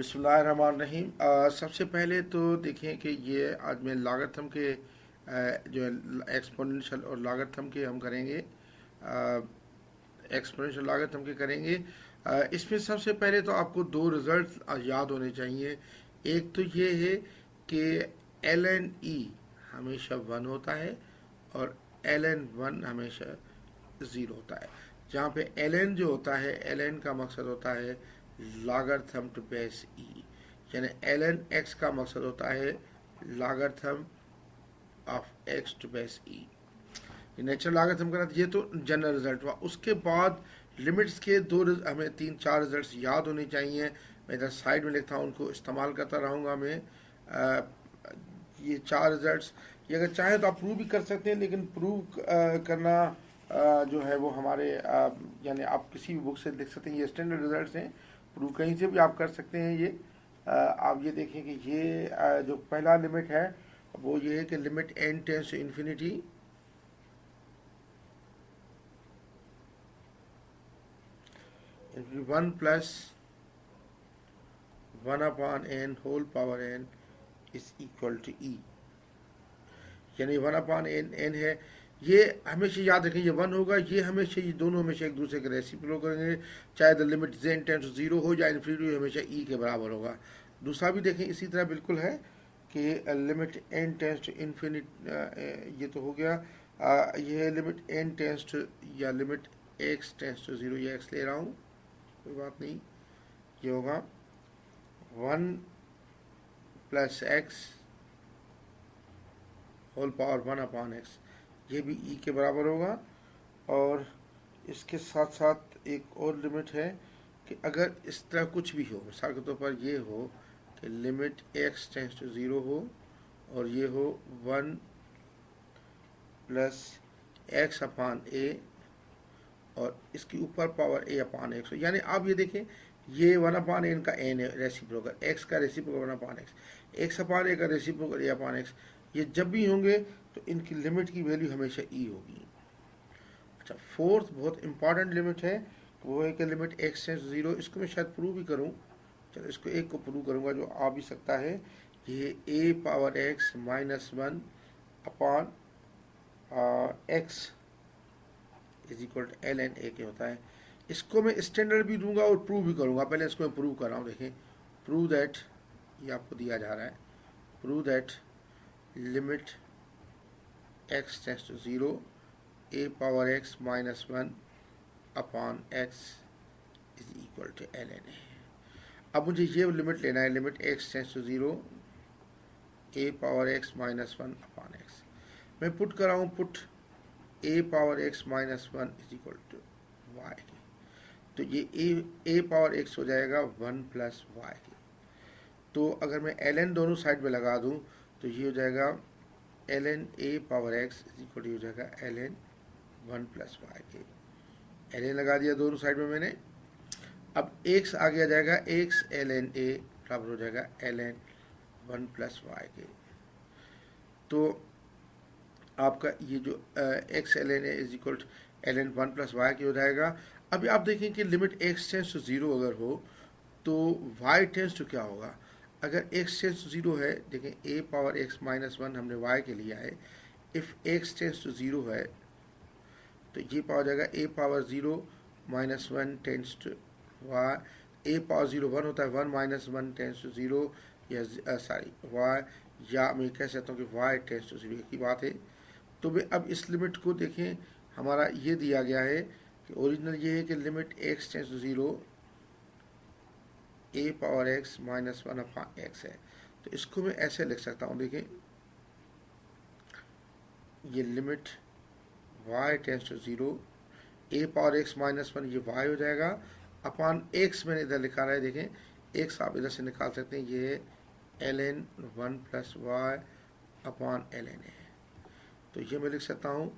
बिस्मिल्लाहिर्रहमानिर्रहीम। सबसे पहले तो देखें कि ये आज मैं लागरथम के जो है एक्सपोनेंशियल और लागरथम के हम करेंगे। एक्सपोनेंशियल लागरथम के करेंगे। इसमें सबसे पहले तो आपको दो रिजल्ट याद होने चाहिए। एक तो ये है कि एल एन ई हमेशा वन होता है और एल एन वन हमेशा ज़ीरो होता है। जहाँ पे एल एन जो होता है, एल एन का मकसद होता है लागरथम टू बेस ई, यानी एल एन एक्स का मकसद होता है logarithm of x to base e. Natural logarithm का ये तो जनरल रिजल्ट हुआ। उसके बाद लिमिट्स के हमें तीन चार रिजल्ट्स याद होने चाहिए। मैं इधर साइड में लिखता हूँ, उनको इस्तेमाल करता रहूँगा मैं। ये चार रिजल्ट्स, ये अगर चाहें तो आप प्रूव भी कर सकते हैं, लेकिन प्रूव करना जो है वो हमारे यानी आप किसी भी बुक से लिख सकते हैं। ये स्टैंडर्ड रिजल्ट्स हैं, प्रूव कहीं से भी आप कर सकते हैं। ये आप ये देखें कि ये जो पहला लिमिट है वो ये है कि limit N tends to infinity one plus one upon n whole power n is equal to e, यानी वन अपॉन एन एन है। ये हमेशा याद रखें, ये वन होगा, ये हमेशा, ये दोनों हमेशा एक दूसरे के रेसिप्रोकल करेंगे। चाहे the limit N tends to zero हो या इन्फिनिटी, हमेशा ई के बराबर होगा। दूसरा भी देखें इसी तरह बिल्कुल है कि limit N tends to infinite, ये तो हो गया। ये है लिमिट एन टेंस टू या limit x tends to zero, ये एक्स ले रहा हूँ, कोई बात नहीं। ये होगा one plus X whole power one upon X, ये भी ई के बराबर होगा। और इसके साथ साथ एक और लिमिट है कि अगर इस तरह कुछ भी हो, मिसाल के तौर पर ये हो कि limit x tends to zero हो और ये हो one plus X upon A और इसके ऊपर पावर ए अपॉन एक्स हो, यानी आप ये देखें ये वन अपॉन एन का एन है रेसिप्रोकल, एक्स का reciprocal one upon x, x upon a का रेसिप्रोकल ए अपॉन एक्स, ये जब भी होंगे तो इनकी लिमिट की वैल्यू हमेशा ई होगी। अच्छा, फोर्थ बहुत इंपॉर्टेंट लिमिट है, वो है कि लिमिट एक्स टेंस ज़ीरो। इसको मैं शायद प्रूव भी करूँ, चलो इसको एक को प्रूव करूँगा जो आ भी सकता है। ये a power x minus one upon x is equal to l n a के होता है। इसको मैं स्टैंडर्ड भी दूंगा और प्रूव भी करूँगा। पहले इसको मैं प्रूव कर रहा हूँ, देखें। प्रूव दैट, ये आपको दिया जा रहा है, prove that limit x tends to zero a power x minus one upon x is equal to l n a. अब मुझे ये लिमिट लेना है, limit x tends to zero a power x minus one upon x. मैं put कर रहा हूँ, put a power x minus one is equal to y, तो ये ए पावर एक्स हो जाएगा वन प्लस वाई। तो अगर मैं एल एन दोनों साइड में लगा दूँ तो ये हो जाएगा l n a power x is equal to हो जाएगा l n one plus y के। एल एन लगा दिया दोनों साइड में मैंने। अब एक्स आगे आ जाएगा, एक्स एल एन ए बराबर हो जाएगा l n one plus y के। तो आपका ये जो x l n a is equal to l n one plus y के हो जाएगा। अभी आप देखें कि limit x tends to zero अगर हो तो वाई टेंस टू क्या होगा। अगर एक्स टेंस टू ज़ीरो है, देखें a power x minus one हमने वाई के लिया है। If x tends to zero है तो ये पावर जाएगा a power zero minus one tends to y. A power zero one होता है, one minus one tends to zero, या सॉरी वाई, या मैं कह सकता हूँ कि वाई टेंस टू ज़ीरो की बात है। तो वे अब इस लिमिट को देखें, हमारा ये दिया गया है कि ओरिजिनल ये है कि limit x tends to zero a power x minus one upon x है। तो इसको मैं ऐसे लिख सकता हूँ, देखें ये limit y tends to zero a power x minus one, ये वाई हो जाएगा अपॉन एक्स मैंने इधर लिखा रहा है। देखें एक्स आप इधर से निकाल सकते हैं, ये l n one plus y upon l n है। तो ये मैं लिख सकता हूँ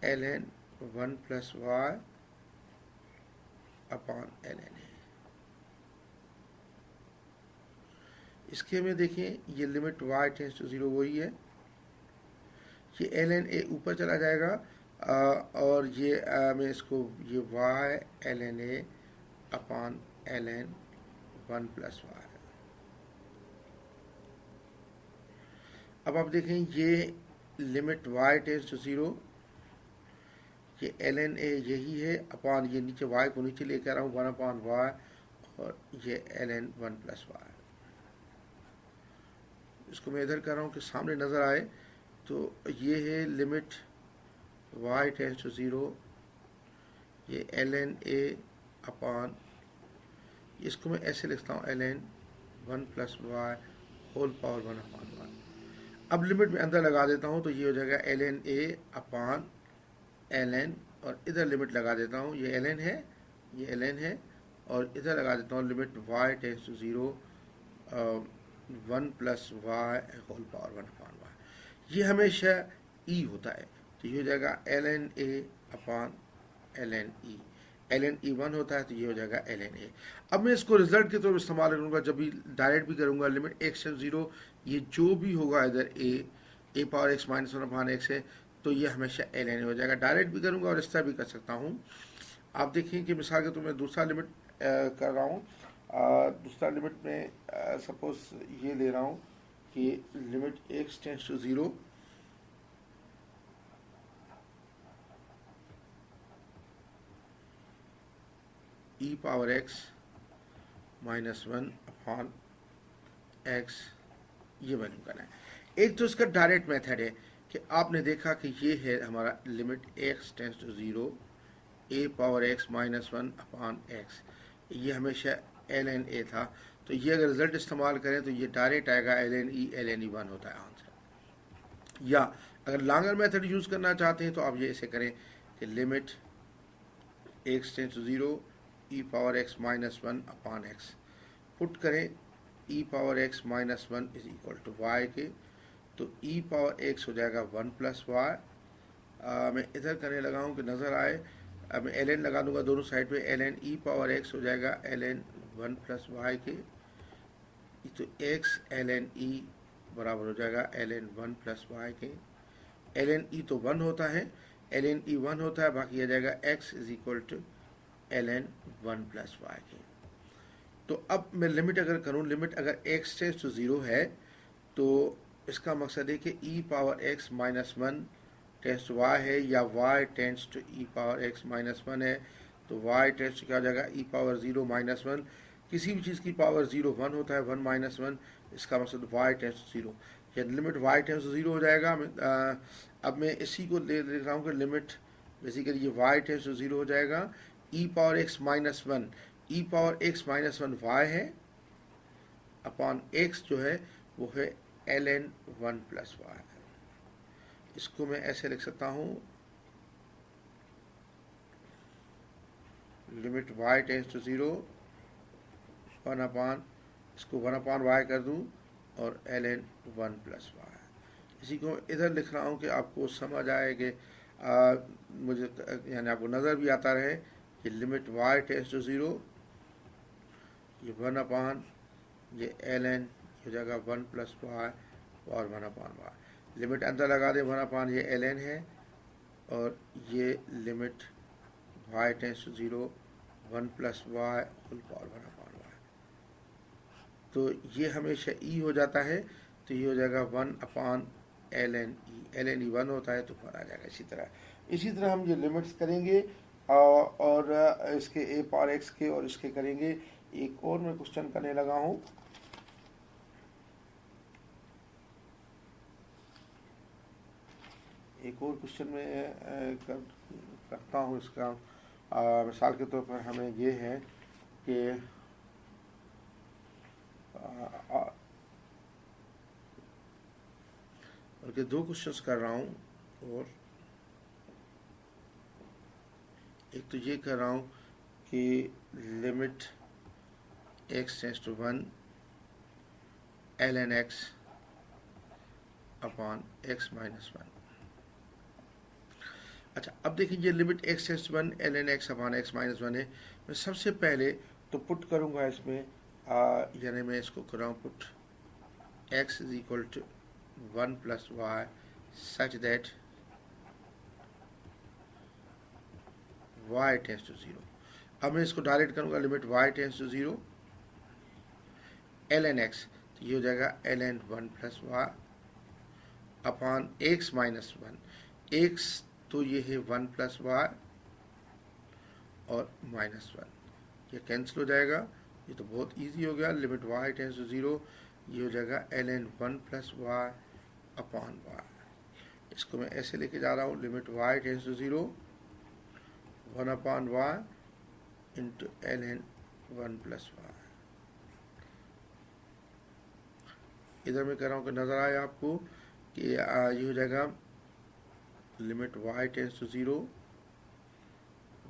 l n one plus y upon l n है। इसके में देखें ये limit y tends to zero वही है, ये एल एन ए ऊपर चला जाएगा और ये मैं इसको ये y l n a upon l n one plus y, अब आप देखें ये लिमिट y टेंस टू 0, ये ln a यही है अपॉन ये नीचे y को नीचे लेकर आ रहा हूँ 1 अपॉन y, और ये ln 1 प्लस y। इसको मैं इधर कर रहा हूँ कि सामने नज़र आए। तो ये है लिमिट y टेंस टू 0, ये ln a अपॉन, इसको मैं ऐसे लिखता हूँ ln 1 plus y whole power 1 upon y। अब लिमिट में अंदर लगा देता हूँ तो ये हो जाएगा ln a अपॉन ln, और इधर लिमिट लगा देता हूँ, ये ln है, ये ln है, और इधर लगा देता हूँ limit y tends to 0 1 plus y whole power 1 upon y. ये हमेशा e होता है, तो ये हो जाएगा ln a upon ln e। ln e 1 होता है तो ये हो जाएगा ln a। अब मैं इसको रिजल्ट के तौर पर इस्तेमाल करूँगा, जब भी डायरेक्ट भी करूँगा लिमिट x टेंस 0, ये जो भी होगा इधर a power x minus 1 upon x है, तो ये हमेशा ln हो जाएगा। डायरेक्ट भी करूँगा और इस तरह भी कर सकता हूँ। आप देखिए कि मिसाल के तो मैं दूसरा लिमिट कर रहा हूँ। दूसरा लिमिट में सपोज ये ले रहा हूँ कि limit x tends to 0, e power x minus 1 upon x, ये वैल्यू करना है। एक तो इसका डायरेक्ट मेथड है कि आपने देखा कि ये है हमारा limit x tends to 0 a power x minus 1 upon x, ये हमेशा ln a था। तो ये अगर रिजल्ट इस्तेमाल करें तो ये डायरेक्ट आएगा ln e 1 होता है आंसर। या अगर लॉन्गर मेथड यूज़ करना चाहते हैं तो आप ये ऐसे करें कि limit x tends to 0 e power x minus 1 upon x, put करें e power x minus 1 is equal to y के, तो e पावर x हो जाएगा 1 प्लस y। मैं इधर करने लगा हूँ कि नज़र आए। अब मैं ln लगा दूंगा दोनों साइड पे, ln e पावर x हो जाएगा ln 1 प्लस y के, तो x ln e बराबर हो जाएगा ln 1 प्लस y के। ln e तो 1 होता है, ln e 1 होता है, बाकी आ जाएगा x is equal to ln 1 plus y के। तो अब मैं लिमिट अगर करूँ, लिमिट अगर x टेंस टू 0 है तो इसका मकसद है कि e power x minus 1 tends to y है, या y tends to e power x minus 1 है, तो y टेंस टू क्या हो जाएगा e पावर 0 माइनस 1। किसी भी चीज़ की पावर 0 1 होता है, 1 माइनस 1, इसका मतलब y टेंस टू 0, या लिमिट y टेंस टू 0 हो जाएगा। अब मैं इसी को ले रहा हूँ कि लिमिट बेसिकली ये y टेंस टू 0 हो जाएगा, e power x minus 1, e power x minus 1 y है, अपॉन x जो है वो है ln 1 प्लस y। इसको मैं ऐसे लिख सकता हूँ, limit y tends to 0 1 upon, इसको 1 अपॉन y कर दूँ, और ln 1 प्लस y। इसी को इधर लिख रहा हूँ कि आपको समझ आए कि मुझे यानी आपको नज़र भी आता रहे कि लिमिट y टेंस टू 0, ये 1 अपॉन ये ln हो जाएगा 1 प्लस y और 1 अपॉन y। लिमिट अंदर लगा दे, 1 अपॉन ये ln है, और ये limit y tends to 0 1 plus y whole power 1 upon y। तो ये हमेशा e हो जाता है, तो ये हो जाएगा 1 अपॉन ln e 1 होता है, तो पर आ जाएगा। इसी तरह हम ये लिमिट्स करेंगे और इसके a पावर x के और इसके करेंगे। एक और मैं क्वेश्चन करने लगा हूँ, एक और क्वेश्चन में करता हूँ इसका। मिसाल के तौर पर हमें ये है कि बल्कि दो क्वेश्चंस कर रहा हूँ, और एक तो ये कर रहा हूँ कि limit x tends to 1 ln x upon x minus 1। अच्छा, अब देखिए ये limit x tends to 1 ln x upon x minus 1 है। मैं सबसे पहले तो पुट करूँगा इसमें, यानी मैं इसको कर रहा हूँ put x is equal to 1 plus y such that y tends to 0। अब मैं इसको डायरेक्ट करूँगा, limit y tends to 0 ln x, तो ये हो जाएगा ln 1 plus y upon x minus one, x तो ये है 1 प्लस वाई और माइनस वन, ये कैंसिल हो जाएगा, ये तो बहुत इजी हो गया। Limit y tends to zero, ये हो जाएगा ln 1 plus y upon y. इसको मैं ऐसे लेके जा रहा हूँ, limit y tends to zero 1 upon y into ln 1 plus y. इधर मैं कह रहा हूँ कि नज़र आए आपको कि ये हो जाएगा limit y tends to zero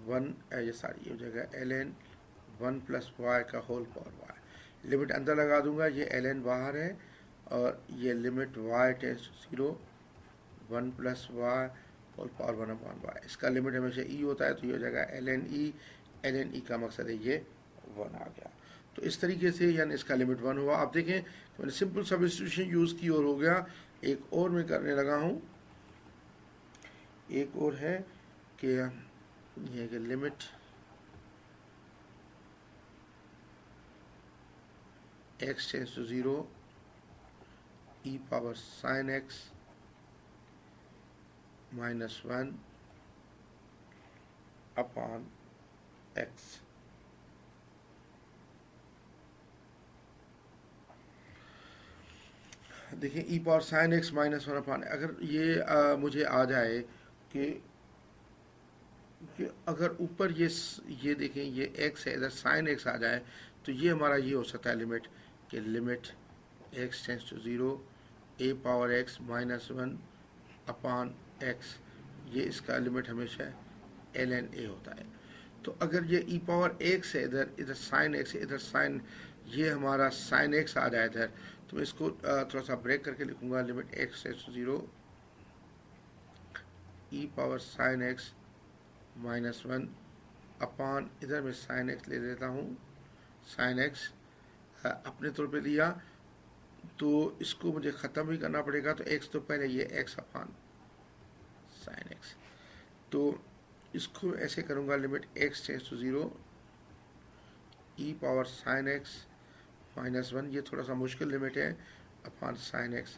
1, ये सारी ये हो जाएगा ln 1 प्लस वाई का होल पावर वाई। लिमिट अंदर लगा दूंगा, ये ln बाहर है, और ये limit y tends to zero 1 plus y whole power 1 upon y. इसका लिमिट हमेशा ई होता है, तो ये हो जाएगा ln ई का मकसद है ये 1 आ गया। तो इस तरीके से यानी इसका लिमिट 1 हुआ। आप देखें तो मैंने सिंपल सब्स्टिट्यूशन यूज़ की और हो गया। एक और मैं करने लगा हूँ, एक और है कि ये कि limit x tends to zero e power sine x minus 1 upon x। देखिए e power sine x minus 1 upon, अगर ये मुझे आ जाए कि अगर ऊपर ये देखें ये x है, इधर साइन x आ जाए, तो ये हमारा ये हो सकता है लिमिट कि limit x tends to zero a power x minus 1 upon x, ये इसका लिमिट हमेशा ln a होता है। तो अगर ये e पावर x है, इधर साइन x है, इधर साइन, ये हमारा साइन x आ जाए इधर, तो मैं इसको थोड़ा सा ब्रेक करके लिखूंगा, limit x tends to zero e power sine x minus 1 upon, इधर मैं साइन x ले लेता हूँ, साइन x अपने तौर पे लिया, तो इसको मुझे ख़त्म भी करना पड़ेगा, तो x तो पहले ये x अपॉन साइन x, तो इसको ऐसे करूँगा, limit x tends to zero e power sine x minus 1, ये थोड़ा सा मुश्किल लिमिट है, अपॉन साइन x,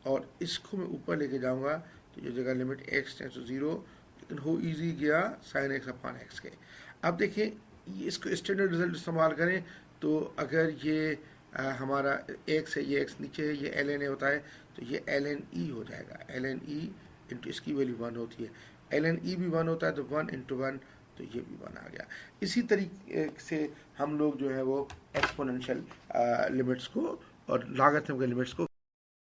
और इसको मैं ऊपर लेके जाऊँगा, तो ये जगह limit x tends to zero, लेकिन हो ईजी गया साइन x अपॉन x के। अब देखिए इसको स्टैंडर्ड रिजल्ट इस्तेमाल करें, तो अगर ये हमारा x है, ये x नीचे है, ये ln a होता है, तो ये ln e हो जाएगा, ln e इंटू इसकी वैल्यू 1 होती है, ln e भी 1 होता है, तो 1 इंटू 1, तो ये भी 1 आ गया। इसी तरीके से हम लोग जो है वो एक्सपोनेंशियल लिमिट्स को और लॉगरिथम के लिमिट्स को